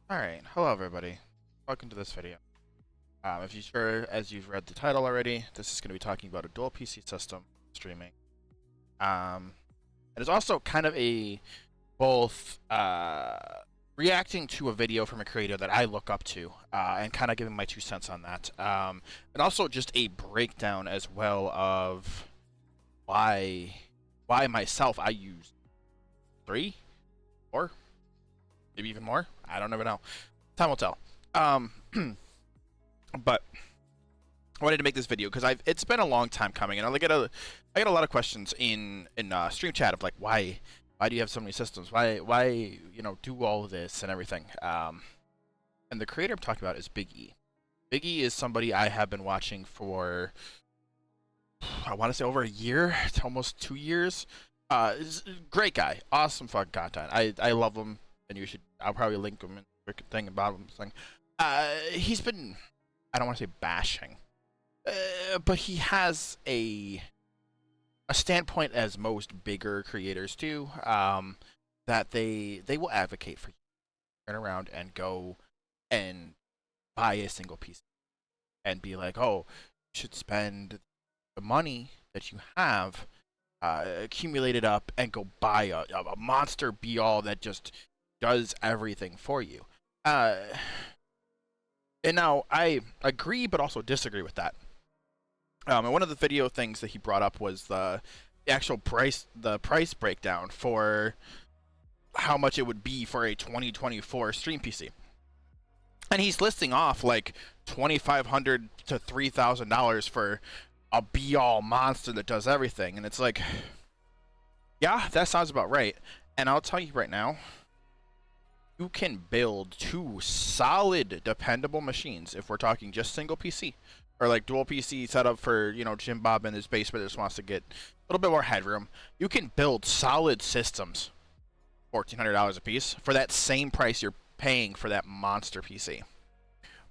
Alright, hello everybody. Welcome to this video. If you sure, as you've read the title already, this is going to be talking about a dual PC system streaming. It is also kind of a both reacting to a video from a creator that I look up to and kind of giving my 2 cents on that. And also just a breakdown as well of why myself I use 3, 4, maybe even more. I don't ever know. Time will tell. Um, but I wanted to make this video because it's been a long time coming, and I get a lot of questions in stream chat of like why do you have so many systems? Why do all of this and everything? And the creator I'm talking about is Big E. Big E is somebody I have been watching for I want to say over a year, it's almost 2 years. Great guy, awesome fucking content. I love him, and I'll probably link him in the thing about him thing. He's been, I don't want to say bashing, but he has a standpoint, as most bigger creators do, that they will advocate for you to turn around and go and buy a single piece and be like, oh, you should spend the money that you have accumulated up and go buy a monster be all that just does everything for you. And now I agree, but also disagree with that. And one of the video things that he brought up was the actual price, the price breakdown for how much it would be for a 2024 stream PC. And he's listing off like $2,500 to $3,000 for a be-all monster that does everything. And it's like, yeah, that sounds about right. And I'll tell you right now, you can build 2 solid, dependable machines if we're talking just single PC. Or like dual PC setup for, Jim Bob in his basement that just wants to get a little bit more headroom. You can build solid systems, $1,400 a piece, for that same price you're paying for that monster PC.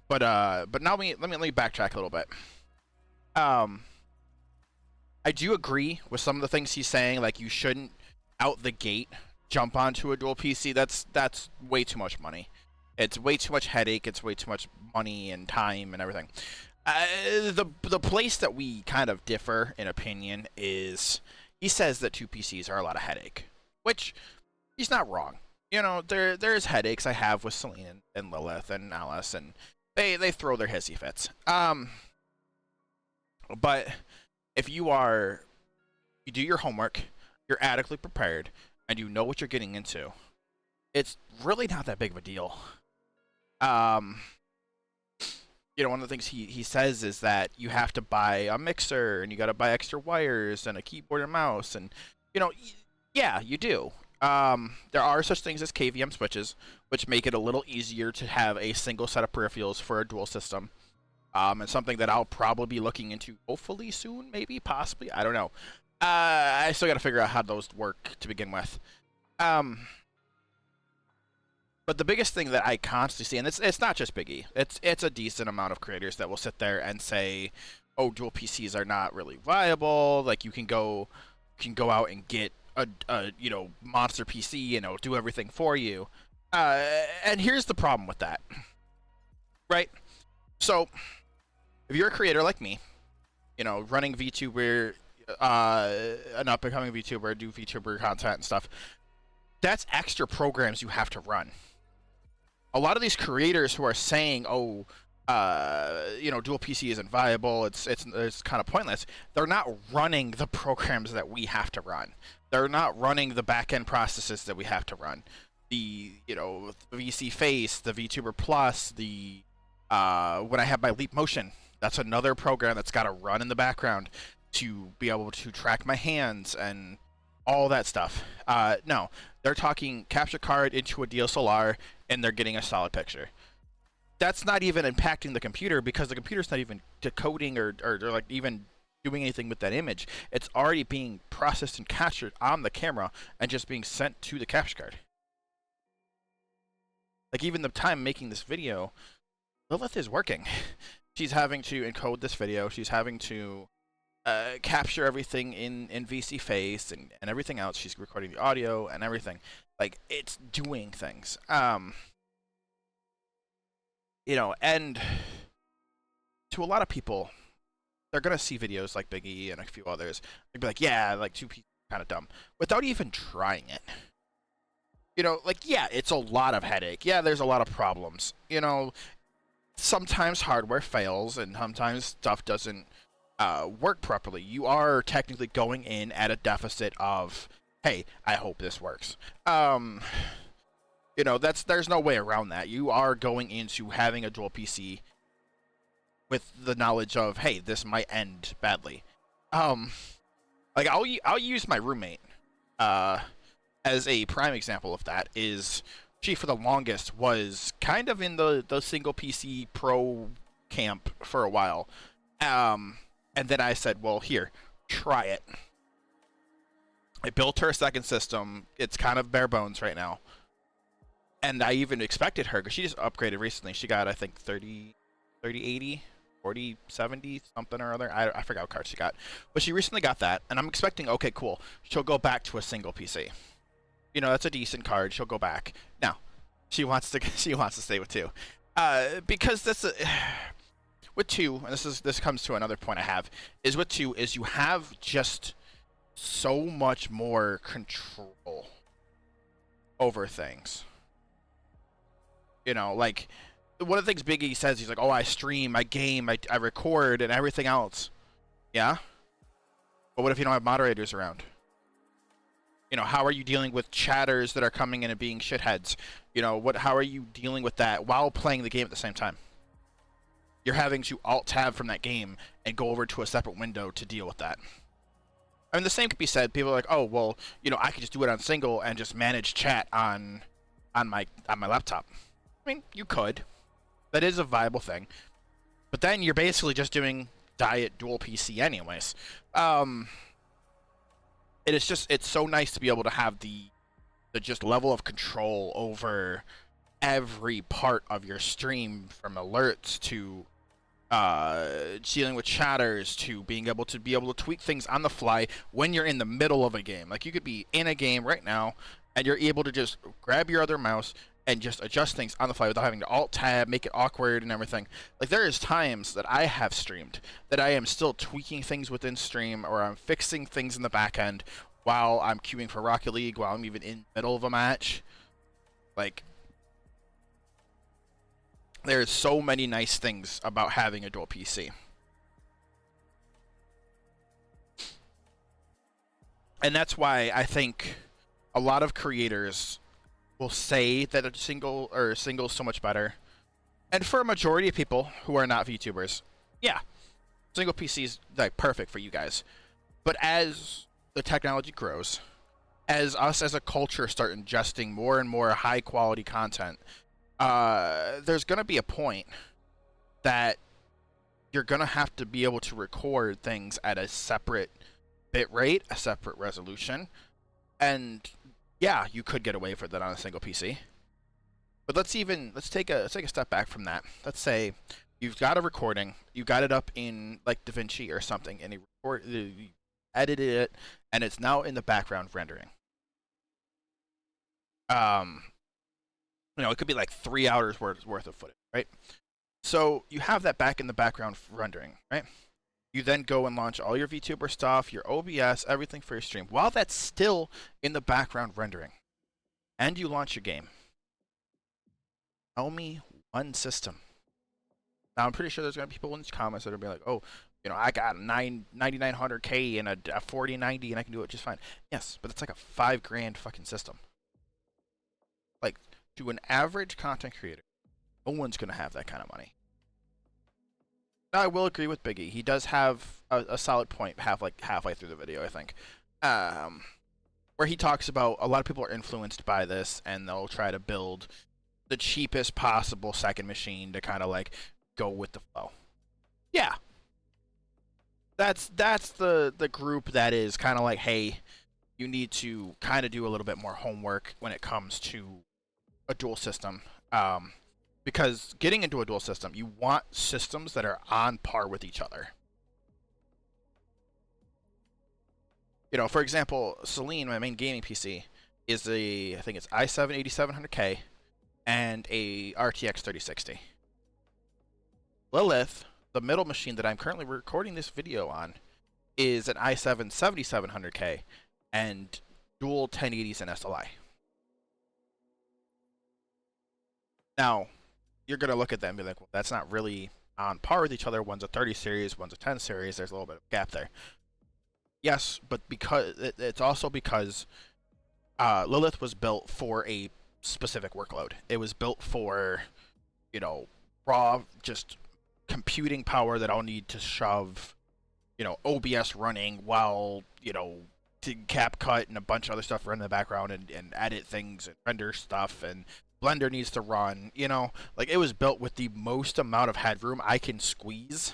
But now let me backtrack a little bit. I do agree with some of the things he's saying, like you shouldn't out the gate jump onto a dual PC. That's way too much money. It's way too much headache. It's way too much money and time and everything. The place that we kind of differ in opinion is he says that 2 PCs are a lot of headache, which he's not wrong. There's headaches I have with Celine and Lilith and Alice, and they throw their hissy fits. But if you do your homework, you're adequately prepared, and you know what you're getting into, it's really not that big of a deal. One of the things he says is that you have to buy a mixer, and you got to buy extra wires and a keyboard and mouse, and yeah, you do. There are such things as KVM switches, which make it a little easier to have a single set of peripherals for a dual system. And something that I'll probably be looking into hopefully soon, maybe, possibly, I don't know. I still got to figure out how those work to begin with. But the biggest thing that I constantly see, and it's not just Big E, it's a decent amount of creators that will sit there and say, oh, dual PCs are not really viable. Like you can go out and get a monster PC and it'll do everything for you. And here's the problem with that, right? So if you're a creator like me, running VTuber, an up and coming VTuber, do VTuber content and stuff, that's extra programs you have to run. A lot of these creators who are saying, oh, dual PC isn't viable, it's kind of pointless, they're not running the programs that we have to run. They're not running the back-end processes that we have to run. The VC Face, the VTuber Plus, the when I have my Leap Motion, that's another program that's got to run in the background to be able to track my hands and all that stuff. No, they're talking capture card into a DSLR and they're getting a solid picture. That's not even impacting the computer because the computer's not even decoding or like even doing anything with that image. It's already being processed and captured on the camera and just being sent to the capture card. Like even the time making this video, Lilith is working. She's having to encode this video. She's having to capture everything in VC Face and everything else. She's recording the audio and everything. Like, it's doing things. And to a lot of people, they're gonna see videos like Big E and a few others. They'd be like, yeah, like 2PC kind of dumb, without even trying it. Like, yeah, it's a lot of headache. Yeah, there's a lot of problems. Sometimes hardware fails and sometimes stuff doesn't work properly. You are technically going in at a deficit of, hey, I hope this works. There's no way around that. You are going into having a dual PC with the knowledge of, hey, this might end badly. Like I'll use my roommate as a prime example of that. Is she for the longest was kind of in the single PC pro camp for a while, and then I said, well, here, try it. I built her a second system. It's kind of bare bones right now, and I even expected her because she just upgraded recently. She got, I think, 3080, 4070 something or other. I forgot what card she got, but she recently got that, and I'm expecting, okay, cool, she'll go back to a single PC. That's a decent card. She'll go back. Now, she wants to stay with 2, because that's with 2. And this comes to another point I have is with 2 is you have just so much more control over things. Like one of the things Big E says, he's like, oh, I stream, I game, I record, and everything else. Yeah, but what if you don't have moderators around? How are you dealing with chatters that are coming in and being shitheads? How are you dealing with that while playing the game at the same time? You're having to alt-tab from that game and go over to a separate window to deal with that. I mean, the same could be said. People are like, oh, well, I could just do it on single and just manage chat on my laptop. I mean, you could. That is a viable thing. But then you're basically just doing diet dual PC anyways. It's so nice to be able to have the just level of control over every part of your stream, from alerts to dealing with chatters to being able to tweak things on the fly when you're in the middle of a game. Like, you could be in a game right now and you're able to just grab your other mouse and just adjust things on the fly without having to alt tab, make it awkward and everything. Like, there is times that I have streamed that I am still tweaking things within stream, or I'm fixing things in the back end while I'm queuing for Rocket League, while I'm even in the middle of a match. Like, there's so many nice things about having a dual PC. And that's why I think a lot of creators will say that a single is so much better. And for a majority of people who are not VTubers, yeah, single PC is like perfect for you guys. But as the technology grows, as us as a culture start ingesting more and more high quality content, there's going to be a point that you're going to have to be able to record things at a separate bit rate, a separate resolution. And yeah, you could get away with that on a single PC. But let's take a step back from that. Let's say you've got a recording, you got it up in like DaVinci or something, and you edited it, and it's now in the background rendering. It could be like 3 hours worth of footage, right? So you have that back in the background rendering, right? You then go and launch all your VTuber stuff, your OBS, everything for your stream, while that's still in the background rendering. And you launch your game. Tell me one system. Now, I'm pretty sure there's going to be people in the comments that are going to be like, oh, I got 9900K and a 4090 and I can do it just fine. Yes, but it's like a $5,000 fucking system. Like, to an average content creator, no one's going to have that kind of money. Now, I will agree with Biggie. He does have a solid point halfway through the video, I think, where he talks about a lot of people are influenced by this and they'll try to build the cheapest possible second machine to kind of like go with the flow. Yeah. That's the group that is kind of like, hey, you need to kind of do a little bit more homework when it comes to a dual system. Because getting into a dual system, you want systems that are on par with each other. For example, Celine, my main gaming PC, is I think it's i7 8700K and a RTX 3060. Lilith, the middle machine that I'm currently recording this video on, is an i7 7700K and dual 1080s and SLI. Now, you're going to look at that and be like, well, that's not really on par with each other. One's a 30 series, one's a 10 series. There's a little bit of gap there. Yes, but because it's also because Lilith was built for a specific workload. It was built for, you know, raw, just computing power that I'll need to shove, you know, OBS running while, you know, to CapCut and a bunch of other stuff run in the background and edit things and render stuff, and Blender needs to run, you know, like it was built with the most amount of headroom I can squeeze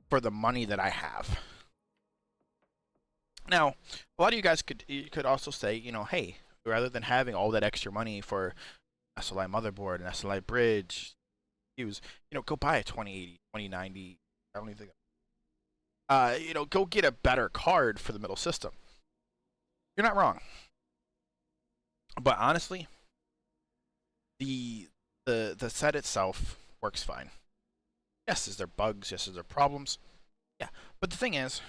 for the money that I have. Now, a lot of you guys could also say, you know, hey, rather than having all that extra money for SLI motherboard and SLI bridge, use, you know, go buy a 2080, 2090. I don't even think. You know, go get a better card for the middle system. You're not wrong. But honestly, the set itself works fine. Yes, is there bugs? Yes, is there problems? Yeah, but the thing is,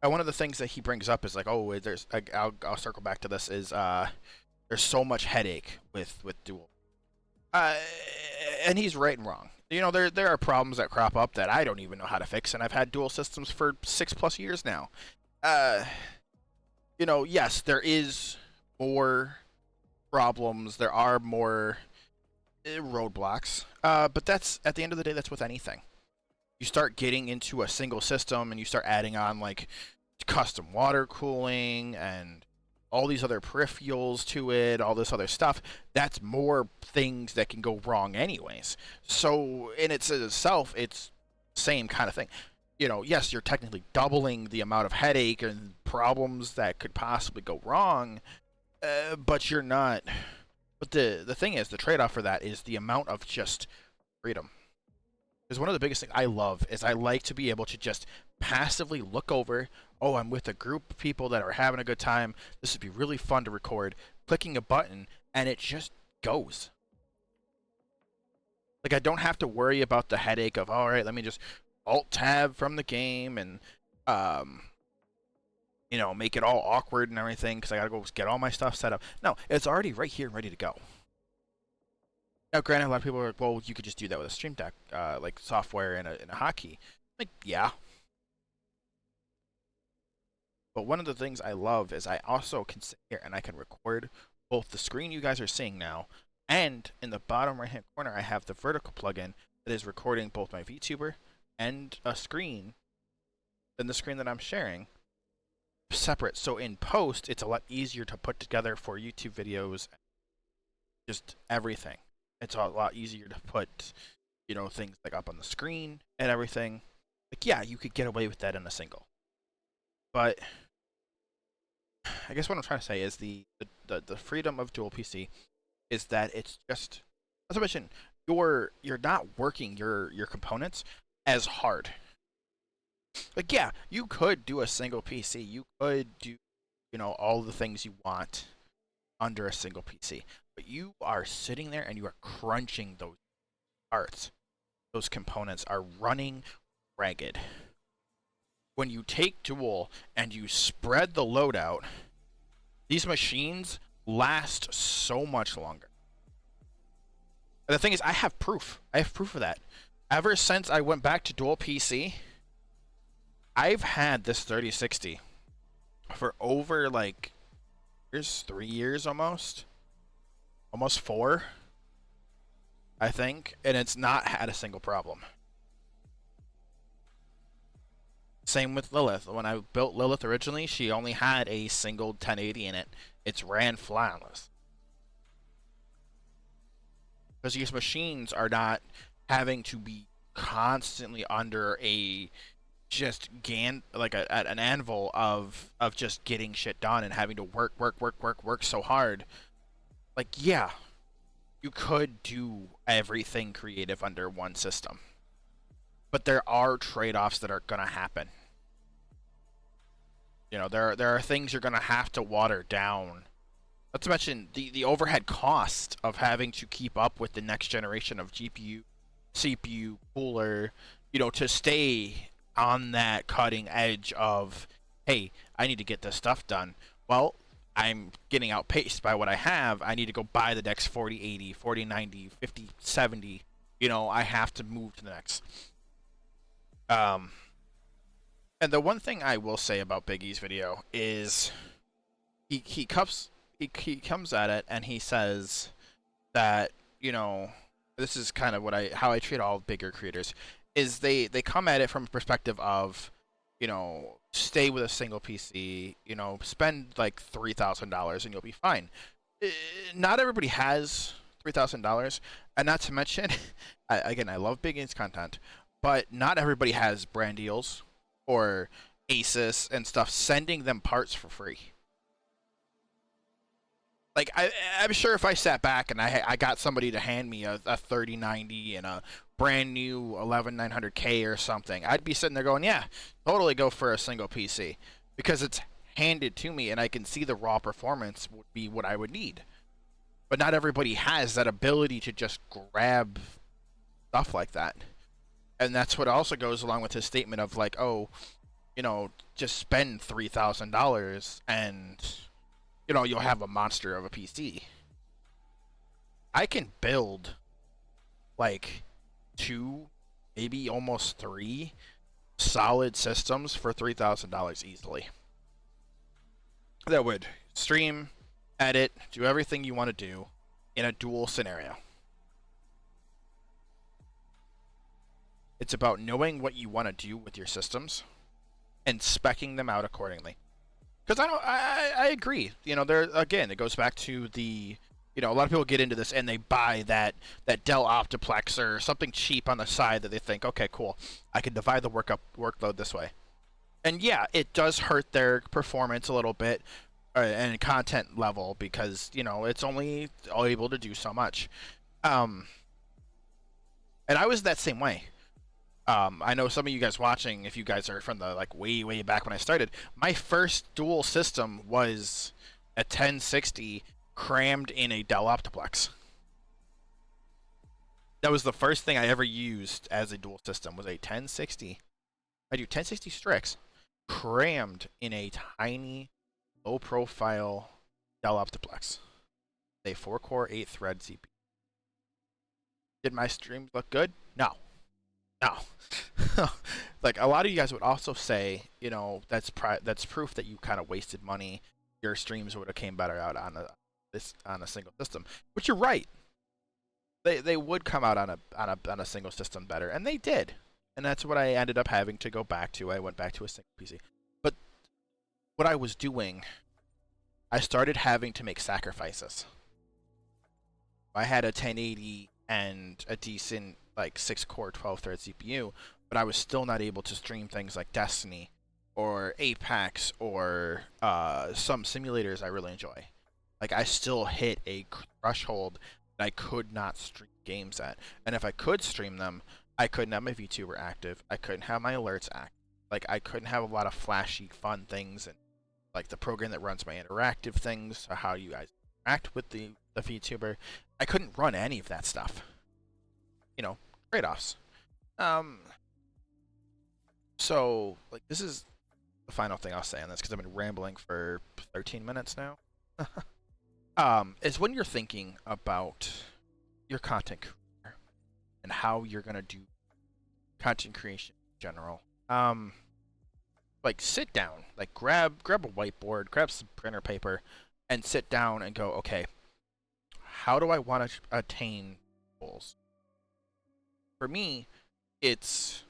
one of the things that he brings up is like, oh, there's I'll circle back to this, is there's so much headache with dual. And he's right and wrong. You know, there are problems that crop up that I don't even know how to fix, and I've had dual systems for 6+ years now. You know, yes, there is more problems. There are more roadblocks. But that's, at the end of the day, that's with anything. You start getting into a single system and you start adding on like custom water cooling and all these other peripherals to it, all this other stuff, that's more things that can go wrong anyways. So in itself, it's same kind of thing. You know, yes, you're technically doubling the amount of headache and problems that could possibly go wrong, but you're not. But the thing is, the trade-off for that is the amount of just freedom. Because one of the biggest things I love is I like to be able to just passively look over, oh, I'm with a group of people that are having a good time, this would be really fun to record, clicking a button, and it just goes. Like, I don't have to worry about the headache of, all right, let me just Alt-Tab from the game and, you know, make it all awkward and everything because I got to go get all my stuff set up. No, it's already right here ready to go. Now, granted, a lot of people are like, well, you could just do that with a Stream Deck, like software and a hotkey. Like, yeah. But one of the things I love is I also can sit here and I can record both the screen you guys are seeing now, and in the bottom right-hand corner, I have the vertical plugin that is recording both my VTuber and a screen, than the screen that I'm sharing, separate. So in post, it's a lot easier to put together for YouTube videos, just everything. It's a lot easier to put, you know, things like up on the screen and everything. Like, yeah, you could get away with that in a single. But I guess what I'm trying to say is the freedom of dual PC is that it's just, as I mentioned, you're not working your components as hard. Like, yeah, you could do a single PC. You could do, you know, all the things you want under a single PC. But you are sitting there and you are crunching those parts. Those components are running ragged. When you take dual and you spread the load out, these machines last so much longer. And the thing is, I have proof. I have proof of that. Ever since I went back to dual PC, I've had this 3060 for over like 3 years almost 4, I think, and it's not had a single problem. Same with Lilith. When I built Lilith originally, she only had a single 1080 in it. It's ran flawless. Because these machines are not having to be constantly under a just an anvil of just getting shit done and having to work so hard. Like, yeah, you could do everything creative under one system, but there are trade-offs that are gonna happen. You know, there are things you're gonna have to water down. Not to mention the overhead cost of having to keep up with the next generation of GPU CPU, cooler, to stay on that cutting edge of, hey, I need to get this stuff done. Well, I'm getting outpaced by what I have. I need to go buy the next 4080, 4090, 5070. I have to move to the next. And the one thing I will say about Big E's video is he comes at it and he says that this is kind of how I treat all bigger creators is they come at it from a perspective of stay with a single PC, spend like $3,000 and you'll be fine. Not everybody has $3,000, and not to mention, I love Big E's content, but not everybody has brand deals or Asus and stuff sending them parts for free. Like I'm sure if I sat back and I got somebody to hand me a 3090 and a brand new 11900K or something, I'd be sitting there going, yeah, totally go for a single PC because it's handed to me and I can see the raw performance would be what I would need. But not everybody has that ability to just grab stuff like that. And that's what also goes along with his statement of like, oh, just spend $3,000 and you'll have a monster of a PC. I can build like 2, maybe almost 3 solid systems for $3,000 easily. That would stream, edit, do everything you want to do in a dual scenario. It's about knowing what you want to do with your systems and speccing them out accordingly. Because I agree. There again, it goes back to the, a lot of people get into this and they buy that Dell Optiplex or something cheap on the side that they think, okay, cool, I can divide the workload this way. And yeah, it does hurt their performance a little bit and content level because it's only able to do so much. And I was that same way. I know some of you guys watching, if you guys are from the way back when I started, my first dual system was a 1060 crammed in a Dell Optiplex. That was the first thing I ever used as a dual system, was a 1060. I do 1060 Strix crammed in a tiny, low-profile Dell Optiplex. A 4-core, 8-thread CPU. Did my streams look good? No. Like a lot of you guys would also say, that's proof that you kind of wasted money. Your streams would have came better out on a single system, which you're right. They would come out on a single system better, and they did, and that's what I ended up having to go back to. I went back to a single PC, but what I was doing, I started having to make sacrifices. I had a 1080 and a decent 6-core 12-thread CPU, but I was still not able to stream things like Destiny or Apex or some simulators I really enjoy. I still hit a threshold that I could not stream games at. And if I could stream them, I couldn't have my VTuber active. I couldn't have my alerts active. I couldn't have a lot of flashy, fun things and the program that runs my interactive things, or how you guys interact with the VTuber. I couldn't run any of that stuff. Trade-offs. So this is the final thing I'll say on this because I've been rambling for 13 minutes now. Is when you're thinking about your content career and how you're gonna do content creation in general. Sit down, grab a whiteboard, grab some printer paper, and sit down and go, okay, how do I want to attain goals? For me, it's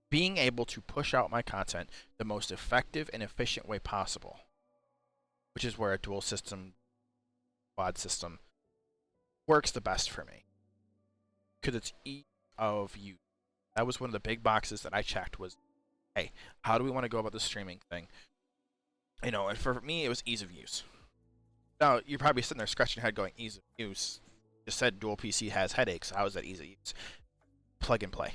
being able to push out my content the most effective and efficient way possible, which is where a dual system, quad system works the best for me. Because it's ease of use. That was one of the big boxes that I checked was, hey, how do we want to go about the streaming thing? And for me, it was ease of use. Now, you're probably sitting there scratching your head going, ease of use. You just said dual PC has headaches. How is that ease of use? Plug and play.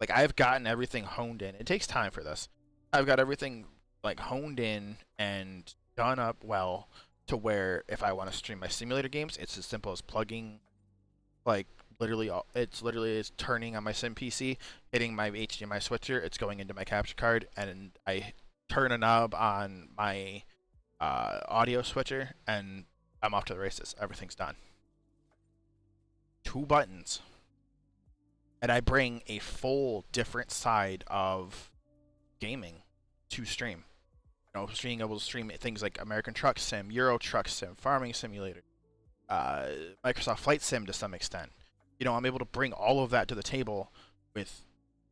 I've gotten everything honed in. It takes time for this. I've got everything honed in and done up well to where if I want to stream my simulator games, it's as simple as plugging it's literally is turning on my sim PC, hitting my HDMI switcher, it's going into my capture card, and I turn a knob on my audio switcher, and I'm off to the races. Everything's done. 2 buttons, and I bring a full different side of gaming to stream. You know, being able to stream things like American Truck Sim, Euro Truck Sim, Farming Simulator, Microsoft Flight Sim to some extent. You know, I'm able to bring all of that to the table with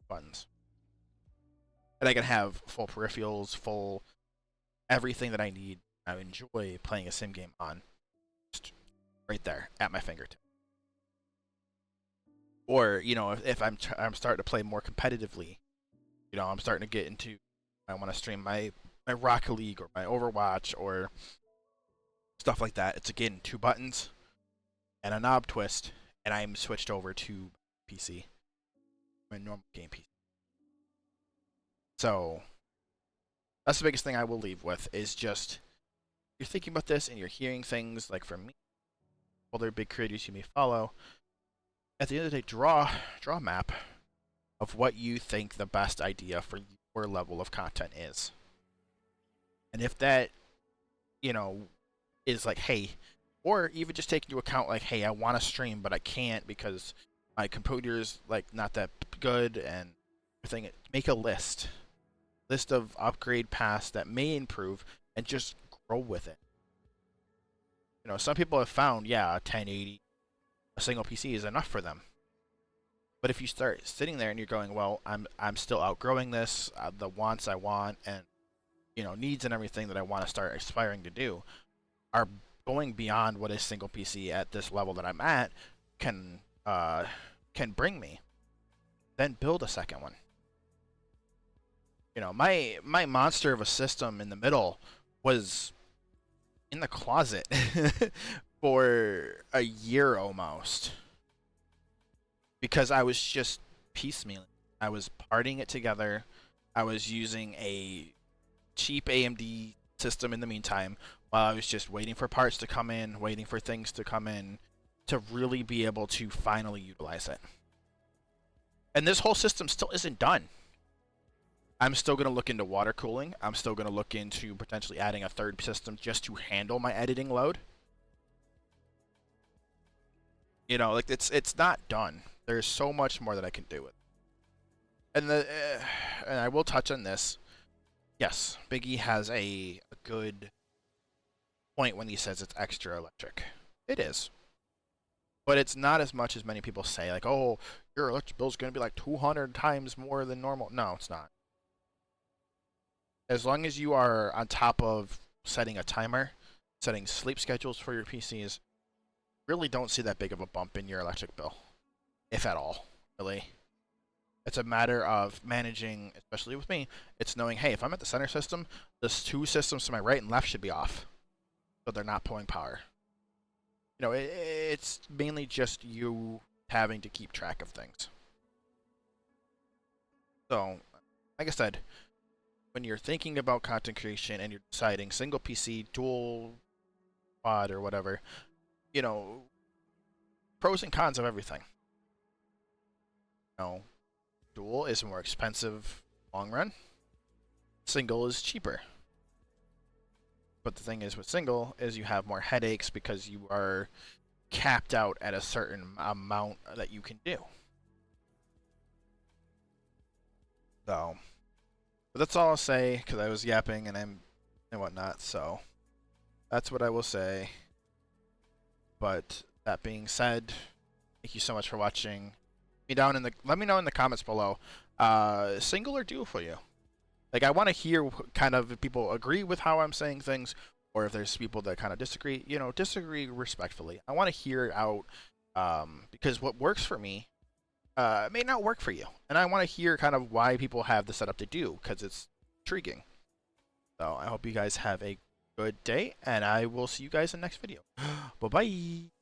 buttons. And I can have full peripherals, full everything that I need. I enjoy playing a sim game on, just right there at my fingertip. Or, you know, if I'm starting to play more competitively, you know, I'm starting to get into, I want to stream my Rocket League or my Overwatch or stuff like that. It's again 2 buttons and a knob twist, and I'm switched over to PC, my normal game PC. So that's the biggest thing I will leave with is just you're thinking about this and you're hearing things like from me, other big creators you may follow. At the end of the day, draw a map of what you think the best idea for your level of content is. And if that, you know, is like, hey, or even just take into account like, hey, I want to stream, but I can't because my computer's like not that good and everything. Make a list of upgrade paths that may improve and just grow with it. You know, some people have found, yeah, a 1080, a single PC is enough for them. But if you start sitting there and you're going, well, I'm still outgrowing this, the wants I want and, you know, needs and everything that I want to start aspiring to do are going beyond what a single PC at this level that I'm at can bring me, then build a second one. You know, my monster of a system in the middle was in the closet for a year almost because I was just piecemealing. I was parting it together. I was using a cheap AMD system in the meantime while I was just waiting for parts to come in, waiting for things to come in to really be able to finally utilize it. And this whole system still isn't done. I'm still going to look into water cooling. I'm still going to look into potentially adding a third system just to handle my editing load. You know, like it's not done. There's so much more that I can do with it. And I will touch on this. Yes, Big E has a good point when he says it's extra electric. It is. But it's not as much as many people say, like, oh, your electric bill is going to be like 200 times more than normal. No, it's not. As long as you are on top of setting a timer, setting sleep schedules for your PCs, really don't see that big of a bump in your electric bill, if at all, really. It's a matter of managing, especially with me, it's knowing, hey, if I'm at the center system, those 2 systems to my right and left should be off, so they're not pulling power. You know, it's mainly just you having to keep track of things. So, like I said, when you're thinking about content creation and you're deciding single PC, dual, quad, or whatever, you know, pros and cons of everything. You know, dual is more expensive long run. Single is cheaper. But the thing is with single is you have more headaches because you are capped out at a certain amount that you can do. So, but that's all I'll say because I was yapping and whatnot. So that's what I will say. But that being said, thank you so much for watching. Let me know in the comments below, single or dual for you. Like, I want to hear kind of if people agree with how I'm saying things, or if there's people that kind of disagree. You know, disagree respectfully. I want to hear it out because what works for me may not work for you, and I want to hear kind of why people have the setup they do because it's intriguing. So I hope you guys have a good day, and I will see you guys in the next video. Bye bye.